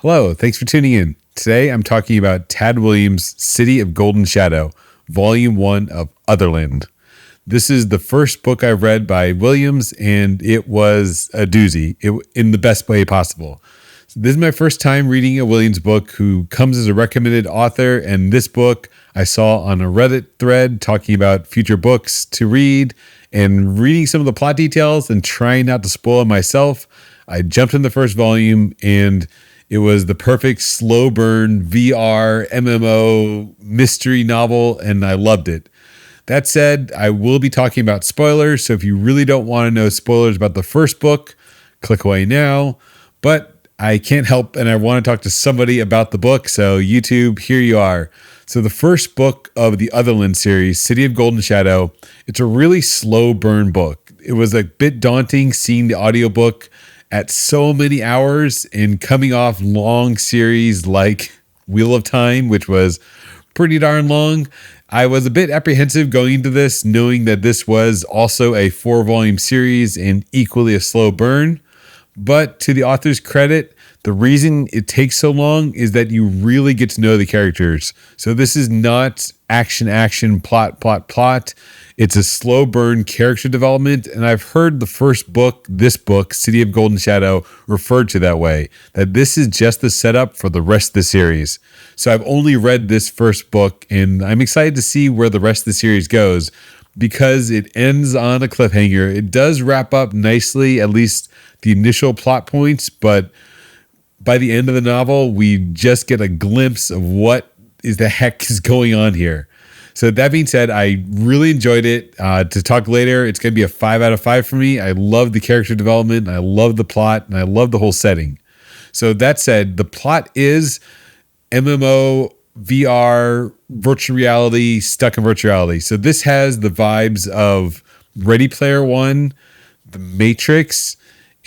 Hello, thanks for tuning in. Today I'm talking about Tad Williams' City of Golden Shadow, Volume 1 of Otherland. This is the first book I've read by Williams, and it was a doozy in the best way possible. So this is my first time reading a Williams book who comes as a recommended author, and this book I saw on a Reddit thread talking about future books to read and reading some of the plot details and trying not to spoil it myself. I jumped in the first volume, and it was the perfect slow burn VR MMO mystery novel, and I loved it. That said, I will be talking about spoilers, so if you really don't want to know spoilers about the first book, click away now. But I can't help, and I want to talk to somebody about the book, so YouTube, here you are. So the first book of the Otherland series, City of Golden Shadow, it's a really slow burn book. It was a bit daunting seeing the audiobook at so many hours and coming off long series like Wheel of Time, which was pretty darn long. I was a bit apprehensive going into this, knowing that this was also a 4-volume series and equally a slow burn. But to the author's credit, the reason it takes so long is that you really get to know the characters. So this is not action, plot. It's a slow burn character development. And I've heard the first book, this book, City of Golden Shadow, referred to that way, that this is just the setup for the rest of the series. So I've only read this first book, and I'm excited to see where the rest of the series goes because it ends on a cliffhanger. It does wrap up nicely, at least the initial plot points, but by the end of the novel, we just get a glimpse of what is the heck is going on here. So that being said, I really enjoyed it. To talk later, it's going to be a 5 out of 5 for me. I love the character development, I love the plot, and I love the whole setting. So that said, the plot is MMO, VR, virtual reality, stuck in virtual reality. So this has the vibes of Ready Player One, The Matrix,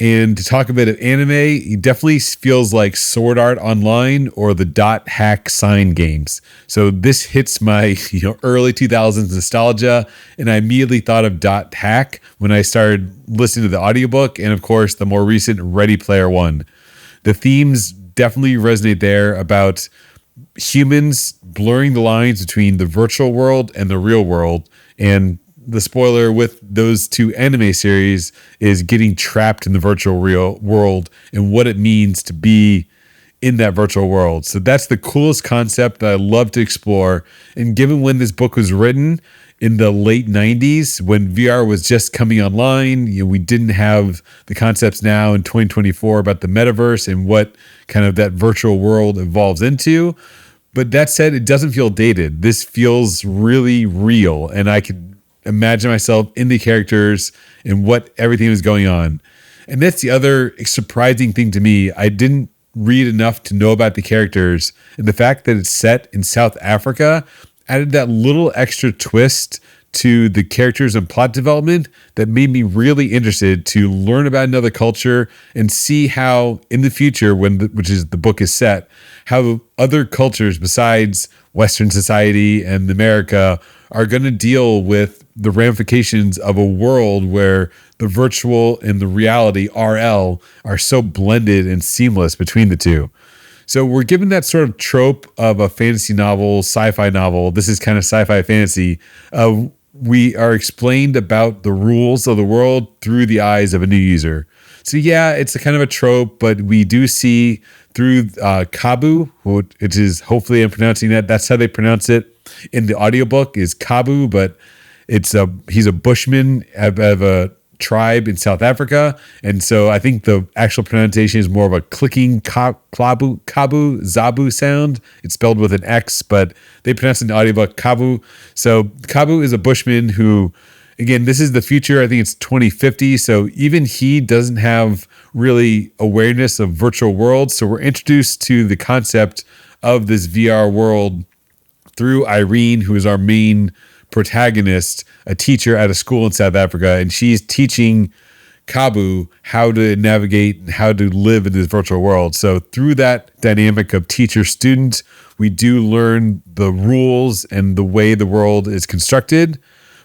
and to talk a bit of anime, it definitely feels like Sword Art Online or the dot hack sign games. So this hits my early 2000s nostalgia, and I immediately thought of dot hack when I started listening to the audiobook, and of course the more recent Ready Player One. The themes definitely resonate there about humans blurring the lines between the virtual world and the real world, and the spoiler with those two anime series is getting trapped in the virtual real world and what it means to be in that virtual world. So that's the coolest concept that I love to explore. And given when this book was written in the late 90s, when VR was just coming online, we didn't have the concepts now in 2024 about the metaverse and what kind of that virtual world evolves into. But that said, it doesn't feel dated. This feels really real, and I could imagine myself in the characters and what everything was going on. And that's the other surprising thing to me. I didn't read enough to know about the characters, and the fact that it's set in South Africa added that little extra twist to the characters and plot development that made me really interested to learn about another culture and see how in the future, which is the book is set, how other cultures besides Western society and America are going to deal with the ramifications of a world where the virtual and the reality RL are so blended and seamless between the two. So we're given that sort of trope of a fantasy novel, sci-fi novel. This is kind of sci-fi fantasy. We are explained about the rules of the world through the eyes of a new user. So yeah, it's a kind of a trope, but we do see through Kabu, which is, hopefully I'm pronouncing that. That's how they pronounce it in the audiobook, is Kabu, but he's a bushman of a tribe in South Africa, and so I think the actual pronunciation is more of a clicking kabu zabu sound. It's spelled with an X, but they pronounce it in the audiobook Kabu. So Kabu is a bushman who, again, this is the future. I think it's 2050, so even he doesn't have really awareness of virtual worlds. So we're introduced to the concept of this VR world through Irene, who is our main protagonist, a teacher at a school in South Africa, and she's teaching Kabu how to navigate and how to live in this virtual world. So through that dynamic of teacher-student, we do learn the rules and the way the world is constructed.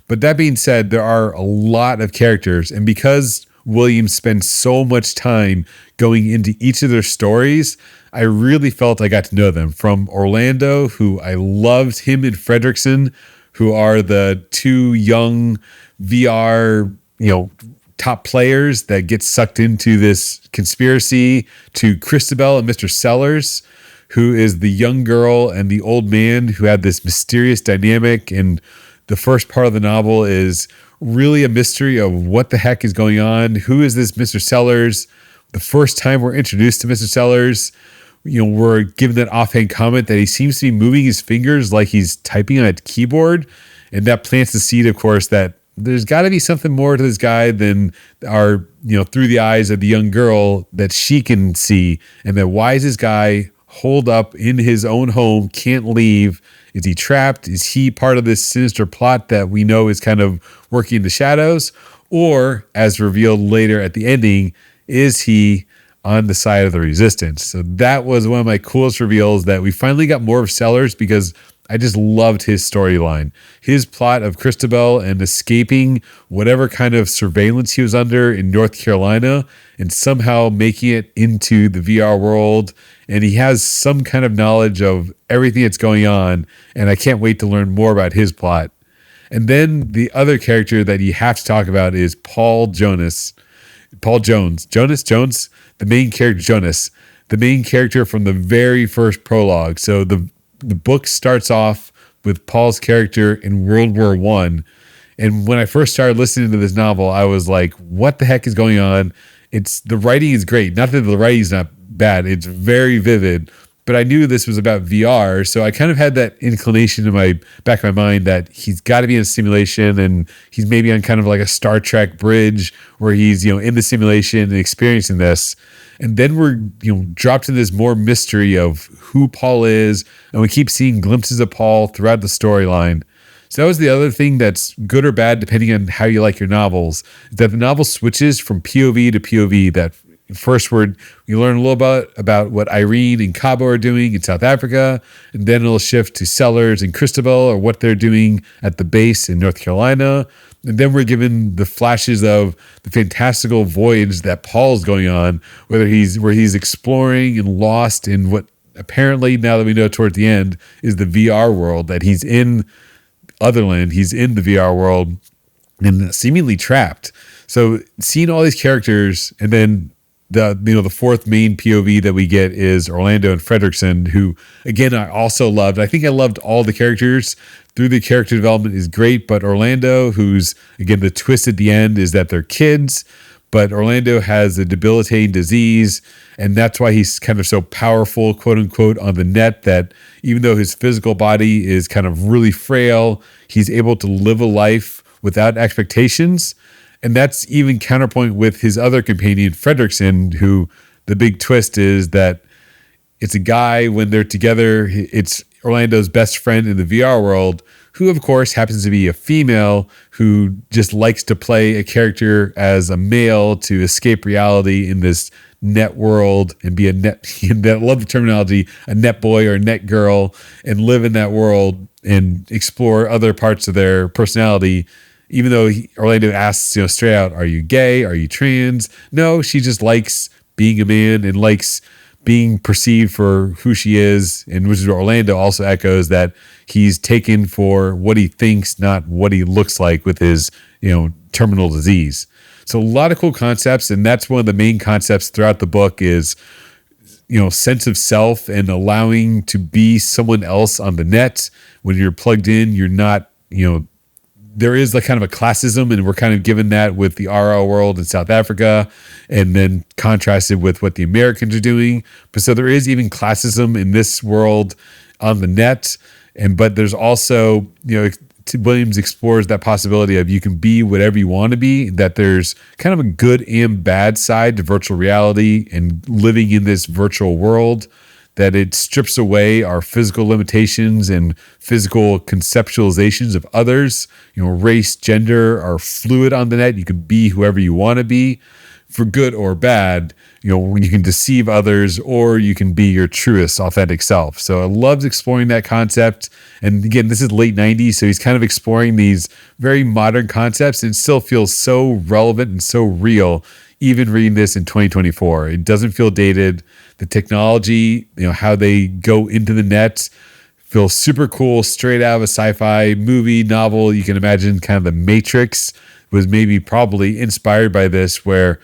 But that being said, there are a lot of characters, and because Williams spends so much time going into each of their stories, I really felt I got to know them. From Orlando, who I loved, him and Fredrickson, who are the two young VR, top players that get sucked into this conspiracy, to Christabel and Mr. Sellers, who is the young girl and the old man who had this mysterious dynamic. And the first part of the novel is really a mystery of what the heck is going on. Who is this Mr. Sellers? The first time we're introduced to Mr. Sellers, we're given that offhand comment that he seems to be moving his fingers like he's typing on a keyboard. And that plants the seed, of course, that there's got to be something more to this guy than our, through the eyes of the young girl that she can see. And that why is this guy holed up in his own home, can't leave? Is he trapped? Is he part of this sinister plot that we know is kind of working in the shadows? Or, as revealed later at the ending, is he on the side of the resistance? So that was one of my coolest reveals, that we finally got more of Sellers, because I just loved his storyline. His plot of Christabel and escaping whatever kind of surveillance he was under in North Carolina and somehow making it into the VR world. And he has some kind of knowledge of everything that's going on. And I can't wait to learn more about his plot. And then the other character that you have to talk about is Paul Jones, the main character, Jonas, the main character from the very first prologue. So the book starts off with Paul's character in World War I. And when I first started listening to this novel, I was like, what the heck is going on? The writing is great. Not that the writing is not bad. It's very vivid. But I knew this was about VR, so I kind of had that inclination in my back of my mind that he's got to be in a simulation, and he's maybe on kind of like a Star Trek bridge where he's, in the simulation and experiencing this. And then we're, dropped in this more mystery of who Paul is, and we keep seeing glimpses of Paul throughout the storyline. So that was the other thing that's good or bad, depending on how you like your novels, is that the novel switches from POV to POV. That first word, we learn a little about what Irene and Cabo are doing in South Africa, and then it'll shift to Sellers and Christabel, or what they're doing at the base in North Carolina. And then we're given the flashes of the fantastical voyage that Paul's going on, where he's exploring and lost in what apparently, now that we know toward the end, is the VR world, that he's in Otherland, he's in the VR world and seemingly trapped. So seeing all these characters, and then the fourth main POV that we get is Orlando and Fredrickson, who again I also loved. I think I loved all the characters. Through the character development is great, but Orlando, who's again the twist at the end is that they're kids, but Orlando has a debilitating disease, and that's why he's kind of so powerful, quote unquote, on the net, that even though his physical body is kind of really frail, he's able to live a life without expectations. And that's even counterpoint with his other companion, Fredrickson, who the big twist is that it's a guy, when they're together, it's Orlando's best friend in the VR world, who of course happens to be a female who just likes to play a character as a male to escape reality in this net world and be a net, I love the terminology, a net boy or a net girl, and live in that world and explore other parts of their personality. Even though Orlando asks, straight out, are you gay? Are you trans? No, she just likes being a man and likes being perceived for who she is. And which is what Orlando also echoes, that he's taken for what he thinks, not what he looks like with his, terminal disease. So a lot of cool concepts. And that's one of the main concepts throughout the book is, sense of self and allowing to be someone else on the net. When you're plugged in, you're not, there is like kind of a classism, and we're kind of given that with the RL world in South Africa, and then contrasted with what the Americans are doing. But so there is even classism in this world on the net. But there's also, Williams explores that possibility of you can be whatever you want to be, that there's kind of a good and bad side to virtual reality and living in this virtual world, that it strips away our physical limitations and physical conceptualizations of others. Race, gender are fluid on the net. You can be whoever you want to be, for good or bad. You can deceive others, or you can be your truest, authentic self. So I loved exploring that concept. And again, this is late 90s, so he's kind of exploring these very modern concepts, and it still feels so relevant and so real, even reading this in 2024. It doesn't feel dated. The technology, how they go into the net feels super cool, straight out of a sci-fi movie, novel. You can imagine kind of the Matrix was maybe probably inspired by this, where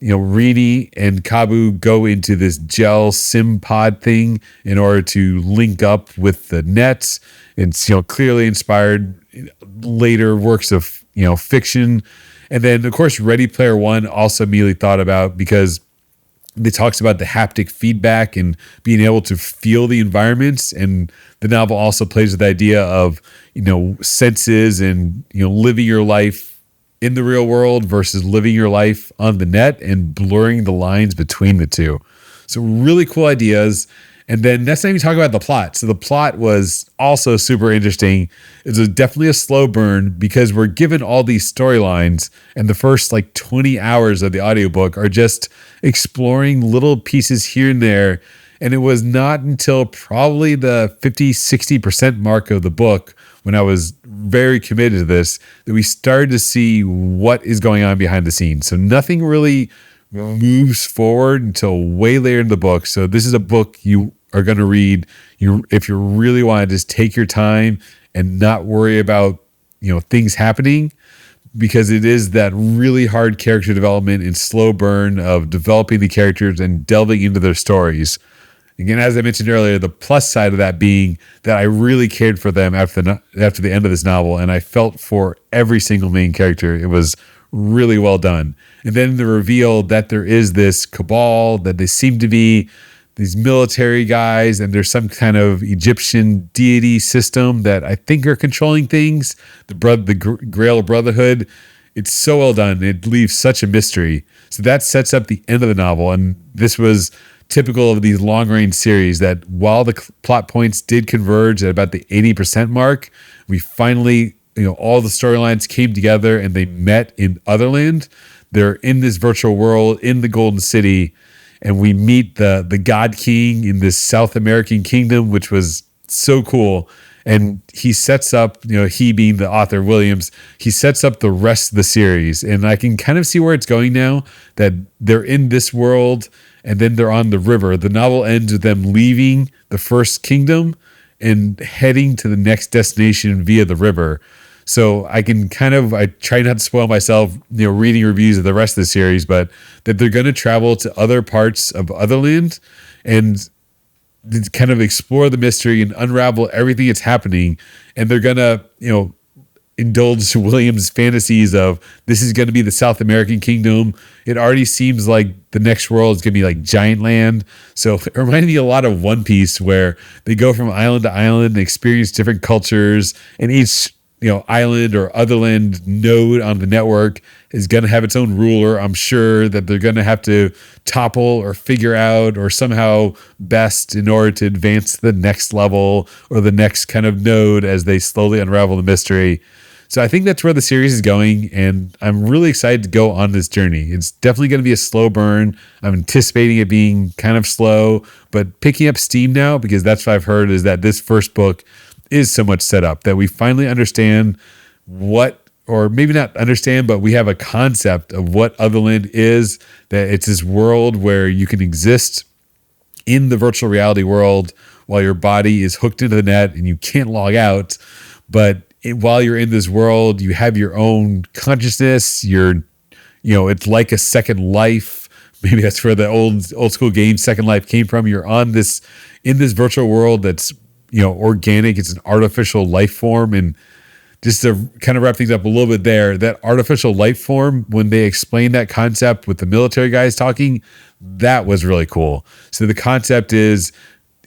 Rini and Kabu go into this gel sim pod thing in order to link up with the nets. It's clearly inspired later works of fiction. And then of course Ready Player One also immediately thought about, because it talks about the haptic feedback and being able to feel the environments. And the novel also plays with the idea of senses and living your life in the real world versus living your life on the net and blurring the lines between the two. So really cool ideas. And then next time you talk about the plot. So the plot was also super interesting. It was definitely a slow burn because we're given all these storylines, and the first 20 hours of the audiobook are just exploring little pieces here and there. And it was not until probably the 50-60% mark of the book, when I was very committed to this, that we started to see what is going on behind the scenes. So nothing really moves forward until way later in the book. So this is a book you are going to read if you really want to just take your time and not worry about things happening, because it is that really hard character development and slow burn of developing the characters and delving into their stories. Again, as I mentioned earlier, the plus side of that being that I really cared for them after the end of this novel, and I felt for every single main character. It was really well done. And then the reveal that there is this cabal, that they seem to be these military guys, and there's some kind of Egyptian deity system that I think are controlling things. The Grail Brotherhood. It's so well done. It leaves such a mystery. So that sets up the end of the novel, and this was typical of these long-range series, that while the plot points did converge at about the 80% mark, we finally, all the storylines came together and they met in Otherland. They're in this virtual world in the Golden City, and we meet the God King in this South American kingdom, which was so cool. And he sets up, he being the author, Williams, he sets up the rest of the series. And I can kind of see where it's going now, that they're in this world and then they're on the river. The novel ends with them leaving the first kingdom and heading to the next destination via the river. So I try not to spoil myself, reading reviews of the rest of the series, but that they're going to travel to other parts of Otherland and kind of explore the mystery and unravel everything that's happening. And they're going to, indulge Williams' fantasies of this is going to be the South American kingdom. It already seems like the next world is going to be like Giant Land. So it reminded me a lot of One Piece, where they go from island to island and experience different cultures, and each island or Otherland node on the network is going to have its own ruler. I'm sure that they're going to have to topple or figure out or somehow best in order to advance to the next level or the next kind of node as they slowly unravel the mystery. So I think that's where the series is going, and I'm really excited to go on this journey. It's definitely going to be a slow burn. I'm anticipating it being kind of slow, but picking up steam now, because that's what I've heard, is that this first book is so much set up that we finally understand or maybe not understand, but we have a concept of what Otherland is, that it's this world where you can exist in the virtual reality world while your body is hooked into the net and you can't log out. But while you're in this world, you have your own consciousness. It's like a second life. Maybe that's where the old school game Second Life came from. You're in this virtual world that's organic. It's an artificial life form. And just to kind of wrap things up a little bit there, that artificial life form, when they explained that concept with the military guys talking, that was really cool. So the concept is,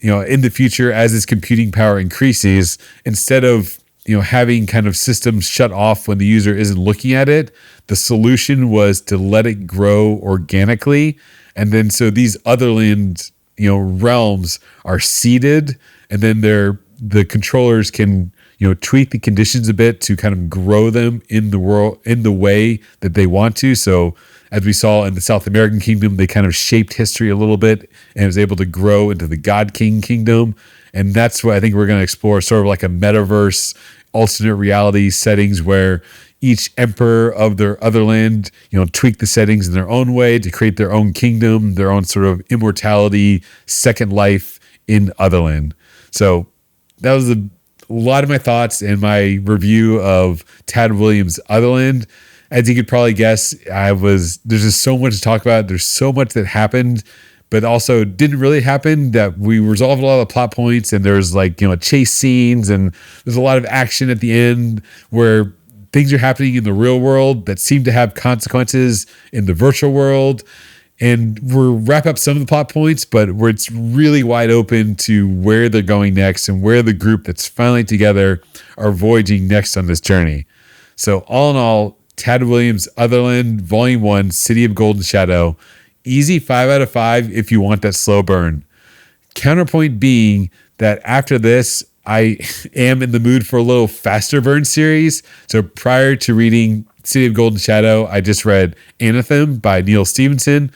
in the future, as this computing power increases, instead of having kind of systems shut off when the user isn't looking at it, the solution was to let it grow organically. And then so these Otherland, realms are seeded, and then the controllers can, tweak the conditions a bit to kind of grow them in the world in the way that they want to. So as we saw in the South American kingdom, they kind of shaped history a little bit and was able to grow into the God King kingdom. And that's what I think we're going to explore, sort of like a metaverse, alternate reality settings where each emperor of their Otherland, tweak the settings in their own way to create their own kingdom, their own sort of immortality, second life in Otherland. So that was a lot of my thoughts and my review of Tad Williams' Otherland. As you could probably guess, there's just so much to talk about. There's so much that happened, but also didn't really happen, that we resolved a lot of the plot points, and there's chase scenes, and there's a lot of action at the end where things are happening in the real world that seem to have consequences in the virtual world. And we'll wrap up some of the plot points, but where it's really wide open to where they're going next and where the group that's finally together are voyaging next on this journey. So all in all, Tad Williams' Otherland, Volume 1, City of Golden Shadow. Easy 5 out of 5 if you want that slow burn. Counterpoint being that after this, I am in the mood for a little faster burn series. So prior to reading City of Golden Shadow, I just read Anathem by Neil Stephenson,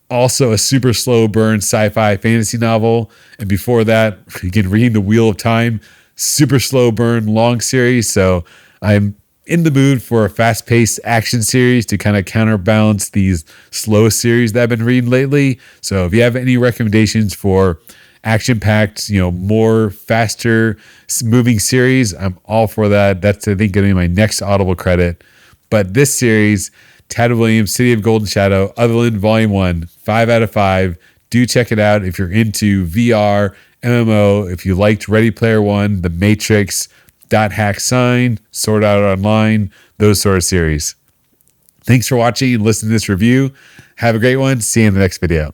also a super slow burn sci-fi fantasy novel. And before that, again, reading The Wheel of Time, super slow burn long series. So I'm in the mood for a fast-paced action series to kind of counterbalance these slow series that I've been reading lately. So if you have any recommendations for action-packed, more faster moving series, I'm all for that. That's, I think, going to be my next Audible credit. But this series, Tad Williams, City of Golden Shadow, Otherland, Volume 1, 5 out of 5. Do check it out if you're into VR, MMO, if you liked Ready Player One, The Matrix, Dot Hack Sign, Sword Art Online, those sort of series. Thanks for watching and listening to this review. Have a great one. See you in the next video.